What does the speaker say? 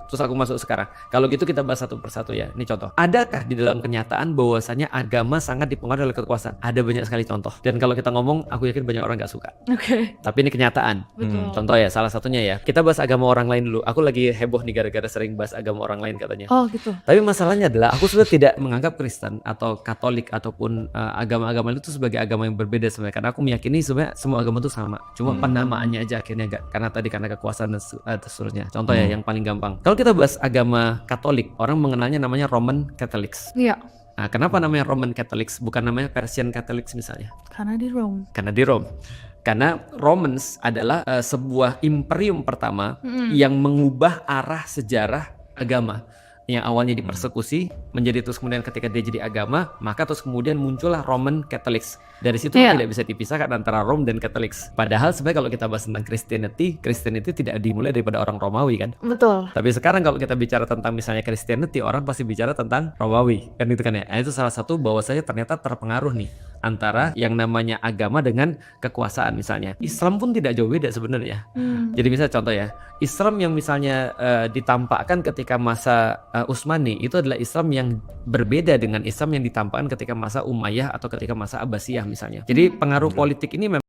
terus aku masuk sekarang. Kalau gitu kita bahas satu persatu ya. Ini contoh. Adakah di dalam kenyataan bahwasanya agama sangat dipengaruhi oleh kekuasaan? Ada banyak sekali contoh. Dan kalau kita ngomong, aku yakin banyak orang nggak suka. Oke. Tapi ini kenyataan. Betul. Contoh ya, salah satunya ya. Kita bahas agama orang lain dulu. Aku lagi heboh nih gara-gara sering bahas agama orang lain katanya. Oh gitu. Tapi masalahnya adalah aku sudah tidak menganggap Kristen atau Katolik ataupun agama-agama itu sebagai agama yang berbeda sebenarnya. Karena aku meyakini sebenarnya semua agama itu sama. Cuma penamaannya aja akhirnya enggak. Karena kekuasaan dan seterusnya. Contoh ya yang paling gampang. Kalau kita bahas agama Katolik, orang mengenalnya namanya Roman Catholics. Iya. Nah, kenapa namanya Roman Catholics bukan namanya Persian Catholics misalnya? Karena di Rome. Karena di Rome. Karena Romans adalah sebuah imperium pertama yang mengubah arah sejarah agama. Yang awalnya dipersekusi menjadi terus kemudian ketika dia jadi agama, maka terus kemudian muncullah Roman Catholics. Dari situ tidak bisa dipisahkan antara Rome dan Catholics. Padahal sebenarnya kalau kita bahas tentang Christianity tidak dimulai daripada orang Romawi kan. Betul. Tapi sekarang kalau kita bicara tentang misalnya Christianity, orang pasti bicara tentang Romawi kan itu kan ya. Nah, itu salah satu bahwasanya ternyata terpengaruh nih antara yang namanya agama dengan kekuasaan misalnya. Islam pun tidak jauh beda sebenarnya. Jadi misalnya contoh ya, Islam yang misalnya ditampakkan ketika masa Utsmani itu adalah Islam yang berbeda dengan Islam yang ditampakkan ketika masa Umayyah atau ketika masa Abbasiyah misalnya. Jadi pengaruh politik ini memang